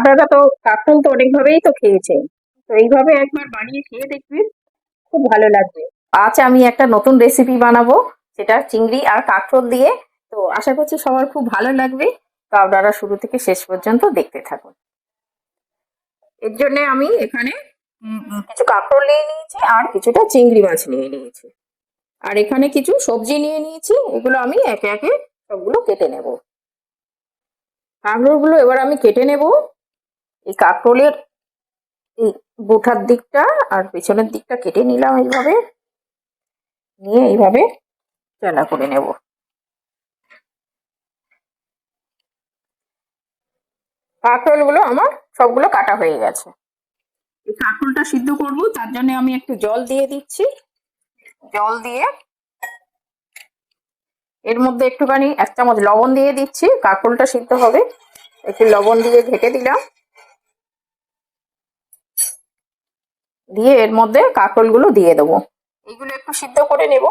আপনারা তো কাঁকরোল তো অনেকভাবেই তো খেয়েছেন, তো এইভাবে একবার বানিয়ে খেয়ে দেখবেন, খুব ভালো লাগবে। আজ আমি একটা নতুন রেসিপি বানাবো, সেটা চিংড়ি আর কাঁকরোল দিয়ে। তো আশা করছি সবার খুব ভালো লাগবে। তো আপনারা শুরু থেকে শেষ পর্যন্ত দেখতে থাকুন। এর জন্য আমি এখানে কিছু কাঁকরোল নিয়ে নিয়েছি আর কিছুটা চিংড়ি মাছ নিয়ে নিয়েছি। আর এখানে কিছু সবজি নিয়ে নিয়েছি, এগুলো আমি একে একে সবগুলো কেটে নেব। কাঁকরোলগুলো এবার আমি কেটে নেব। এই কাঁকরোলের এই বোঠার দিকটা আর পেছনের দিকটা কেটে নিলাম এইভাবে, নিয়ে এইভাবে চালা করে নেব। কাঁকরোলগুলো আমার সবগুলো কাটা হয়ে গেছে। এই কাঁকরোলটা সিদ্ধ করব, তার জন্য আমি একটু জল দিয়ে দিচ্ছি। জল দিয়ে এর মধ্যে একটুখানি 1 চামচ লবণ দিয়ে দিচ্ছি, কাঁকরোলটা সিদ্ধ হবে। একটু লবণ দিয়ে ঢেকে দিলাম, দিয়ে এর মধ্যে কাঁকরোলগুলো দিয়ে দেবো। এইগুলো একটু সিদ্ধ করে নেব।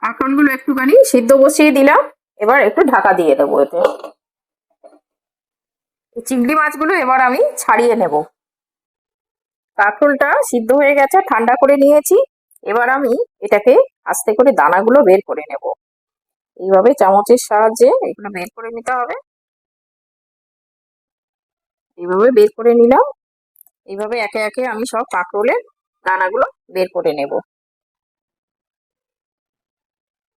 কাঁকরোলগুলো একটুখানি সিদ্ধ বসিয়ে দিলাম, এবার একটু ঢাকা দিয়ে দেবো এতে। চিংড়ি মাছগুলো এবার আমি ছাড়িয়ে নেব। কাঁকরোলটা সিদ্ধ হয়ে গেছে, ঠান্ডা করে নিয়েছি। এবার আমি এটাকে আস্তে করে দানাগুলো বের করে নেব। এইভাবে চামচের সাহায্যে এগুলো বের করে নিতে হবে। এইভাবে বের করে নিলাম। এইভাবে একে একে আমি সব কাঁকরোলের দানাগুলো বের করে নেব।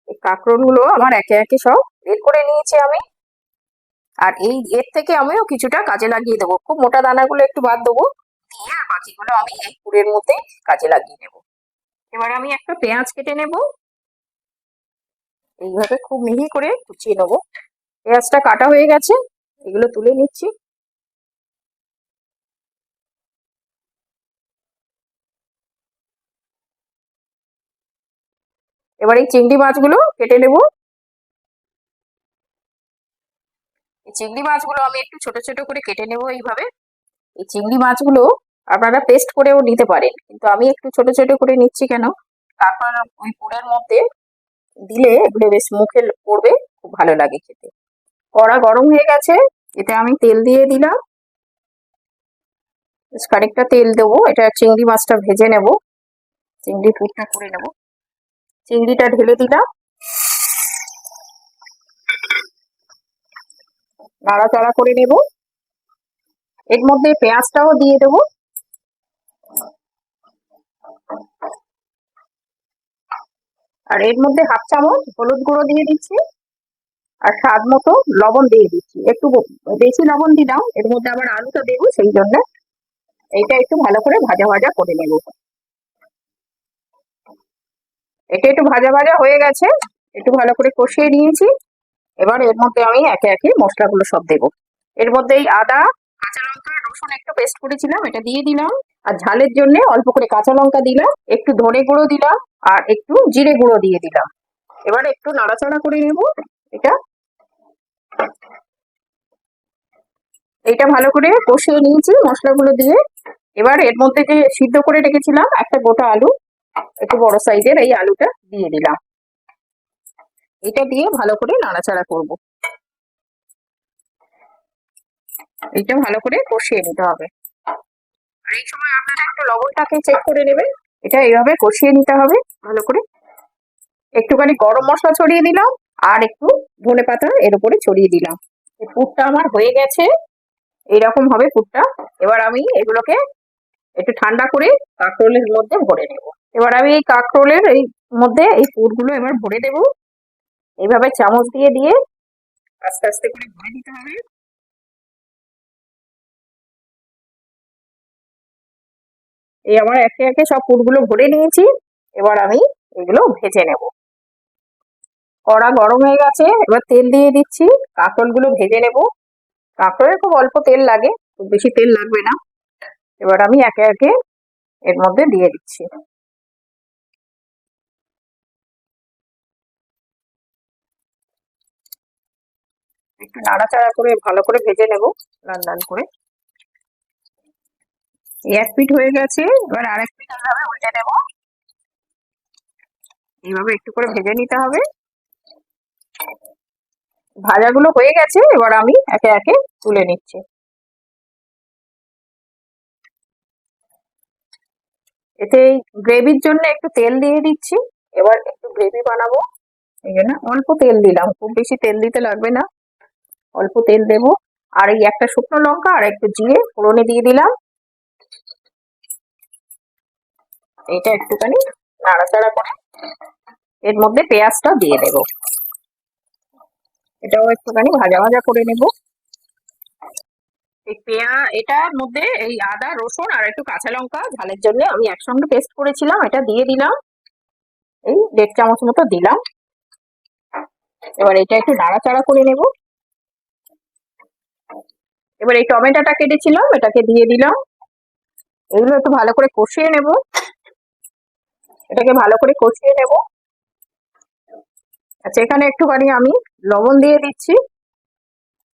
এই কাঁকরোলগুলো আমার একে একে সব বের করে নিয়েছি আমি। আর এর থেকে আমিও কিছুটা কাজে লাগিয়ে দেবো, খুব মোটা দানাগুলো একটু বাদ দেবো, দিয়ে আর বাকিগুলো আমি এই পুরের মধ্যে কাজে লাগিয়ে নেব। এবার আমি একটা পেঁয়াজ কেটে নেব, এইভাবে খুব মিহি করে কুচিয়ে নেবো। পেঁয়াজটা কাটা হয়ে গেছে, এগুলো তুলে নিচ্ছি। এবার এই চিংড়ি মাছগুলো কেটে নেব। এই চিংড়ি মাছগুলো আমি একটু ছোট ছোট করে কেটে নেব এইভাবে। এই চিংড়ি মাছগুলো আপনারা পেস্ট করেও নিতে পারেন, কিন্তু আমি একটু ছোট ছোট করে নিচ্ছি কেন, তারপর ওই পুরের মধ্যে দিলে এগুলো বেশ মুখে পড়বে, খুব ভালো লাগে খেতে। কড়া গরম হয়ে গেছে, এতে আমি তেল দিয়ে দিলাম। খানিকটা তেল দেবো, এটা চিংড়ি মাছটা ভেজে নেব, চিংড়ি পুরটা করে নেব। চিংড়িটা ঢেলে দিলাম, নাড়াচাড়া করে নেব। এর মধ্যে পেঁয়াজটাও দিয়ে দেবো। আর এর মধ্যে 1/2 চামচ হলুদ গুঁড়ো দিয়ে দিচ্ছি, আর স্বাদ মতো লবণ দিয়ে দিচ্ছি। একটু বেশি লবণ দিলাম, এর মধ্যে আবার আলুটা দেবো, সেই জন্য এইটা একটু ভালো করে ভাজা ভাজা করে নেব। এটা একটু ভাজা ভাজা হয়ে গেছে, একটু ভালো করে কষিয়ে নিয়েছি। এবার এর মধ্যে আমি একে একে মশলাগুলো সব দেবো। এর মধ্যে এই আদা, কাঁচা লঙ্কা, রসুন একটু পেস্ট করেছিলাম, এটা দিয়ে দিলাম। আর ঝালের জন্য অল্প করে কাঁচা লঙ্কা দিলাম, একটু ধনে গুঁড়ো দিলাম, আর একটু জিরে গুঁড়ো দিয়ে দিলাম। এবার একটু নাড়াচাড়া করে নেব। এটা এটা ভালো করে কষিয়ে নিয়েছি মশলাগুলো দিয়ে। এবার এর মধ্যে যে সিদ্ধ করে রেখেছিলাম একটা গোটা আলু, একটু বড় সাইজের এই আলুটা দিয়ে দিলাম। এটা দিয়ে ভালো করে নাড়াচাড়া করব। এটা ভালো করে কষিয়ে নিতে হবে। আর এই সময় আপনারা একটু লবণটাকে চেক করে নেবেন। এটা এইভাবে কষিয়ে নিতে হবে ভালো করে। একটুখানি গরম মশলা ছড়িয়ে দিলাম, আর একটু ধনেপাতা এর উপরে ছড়িয়ে দিলাম। এই পুরটা আমার হয়ে গেছে, এইরকম হবে পুরটা। এবার আমি এগুলোকে একটু ঠান্ডা করে কাঁকরোলের মধ্যে ভরে নেব। এবার আমি এই কাঁকরোলের এই মধ্যে এই পুরগুলো এবার ভরে দেব। এইভাবে চামচ দিয়ে দিয়ে আস্তে আস্তে করে ভরে দিতে হবে। এই আমার একে একে সব পুরগুলো ভরে নিয়েছি। এবার আমি এগুলো ভেজে নেব। কড়া গরম হয়ে গেছে, এবার তেল দিয়ে দিচ্ছি, কাঁকরোলগুলো ভেজে নেব। কাঁকরোলে খুব অল্প তেল লাগে, খুব বেশি তেল লাগবে না। এবার আমি একে একে এর মধ্যে দিয়ে দিচ্ছি। একটু নাড়াচাড়া করে ভালো করে ভেজে নেব, লাল লাল করে। এক পিঠ হয়ে গেছে, এবার আরেক পিঠ এইভাবে উল্টে দেব। এইভাবে একটু করে ভেজে নিতে হবে। ভাজাগুলো হয়ে গেছে, এবার আমি একে একে তুলে নিচ্ছি। এতে গ্রেভির জন্য একটু তেল দিয়ে দিচ্ছি। এবার একটু গ্রেভি বানাবো, এই জন্য অল্প তেল দিলাম, খুব বেশি তেল দিতে লাগবে না, অল্প তেল দেব। আর এই একটা শুকনো লঙ্কা আর একটু জিরে ফোড়নে দিয়ে দিলাম। এটা একটুখানি নাড়াচাড়া করে এর মধ্যে পেঁয়াজটা দিয়ে দেব। এটাও একটুখানি ভাজা ভাজা করে নেব। এই এটার মধ্যে এই আদা রসুন আর একটু কাঁচা লঙ্কা ঝালের জন্য আমি একসঙ্গে পেস্ট করেছিলাম, এটা দিয়ে দিলাম। এই 1.5 চামচ মতো দিলাম। এবার এটা একটু নাড়াচাড়া করে নেব। এবার এই টমেটোটা কেটেছিলাম, এটাকে দিয়ে দিলাম। এগুলো একটু ভালো করে কষিয়ে নেব, এটাকে ভালো করে কষিয়ে নেব। আচ্ছা, এখানে একটুখানি আমি লবণ দিয়ে দিচ্ছি,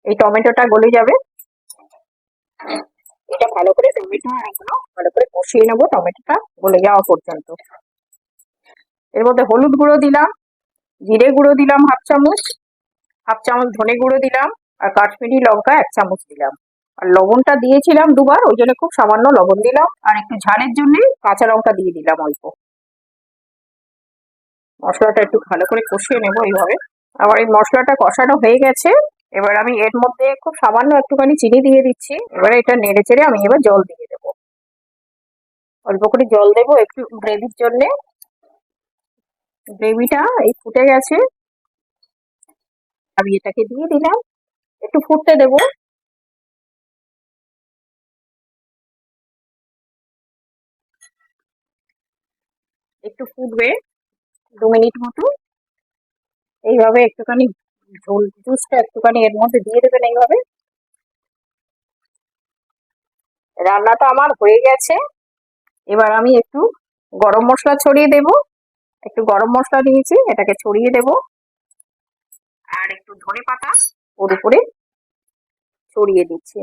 এই টমেটোটা গলে যাবে। এটা ভালো করে টমেটো আর এগুলো ভালো করে কষিয়ে নেব, টমেটোটা গলে যাওয়া পর্যন্ত। এর মধ্যে হলুদ গুঁড়ো দিলাম, জিরে গুঁড়ো দিলাম হাফ চামচ ধনে গুঁড়ো দিলাম, আর কাশ্মীরি লঙ্কা 1 চামচ দিলাম। আর লবণটা দিয়েছিলাম 2 বার, ওই জন্য খুব সামান্য লবণ দিলাম। আর একটু ঝালের জন্য কাঁচা লঙ্কা দিয়ে দিলাম অল্প। মশলাটা একটু ভালো করে কষিয়ে নেব এইভাবে। আবার এই মশলাটা কষানো হয়ে গেছে, এবার আমি এর মধ্যে খুব সামান্য একটুখানি চিনি দিয়ে দিচ্ছি। এবারে এটা নেড়ে চেড়ে আমি এবার জল দিয়ে দেবো, অল্প করে জল দেবো একটু গ্রেভির জন্য। গ্রেভিটা এই ফুটে গেছে, আমি এটাকে দিয়ে দিলাম, একটু ফুটতে দেবো। একটু ফুটবে 2 মিনিট মতো, এইভাবে একটুখানি ঝোল জুসটা একটুখানি এর মধ্যে দিয়ে দেবেন এইভাবে। রান্নাটা আমার হয়ে গেছে, এবার আমি একটু গরম মশলা ছড়িয়ে দেব। একটু গরম মশলা দিয়েছি, এটাকে ছড়িয়ে দেব। আর একটু ধনে পাতা ওর উপরে ছড়িয়ে দিচ্ছি।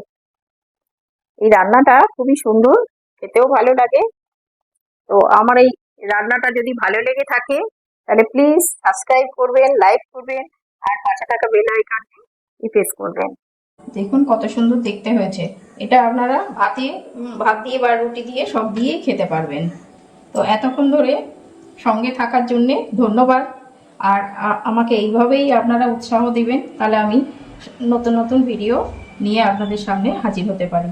এই রান্নাটা খুবই সুন্দর, খেতেও ভালো লাগে। তো আমার এই রান্নাটা যদি ভালো লেগে থাকে তাহলে প্লিজ সাবস্ক্রাইব করবেন, লাইক করবেন, আর পাশে থাকা বেল আইকনটি প্রেস করবেন। দেখুন কত সুন্দর দেখতে হয়েছে। এটা আপনারা ভাত দিয়ে বা রুটি দিয়ে সব দিয়েই খেতে পারবেন। তো এতক্ষণ ধরে সঙ্গে থাকার জন্যে ধন্যবাদ। আর আমাকে এইভাবেই আপনারা উৎসাহ দিবেন, তাহলে আমি নতুন নতুন ভিডিও নিয়ে আপনাদের সামনে হাজির হতে পারি।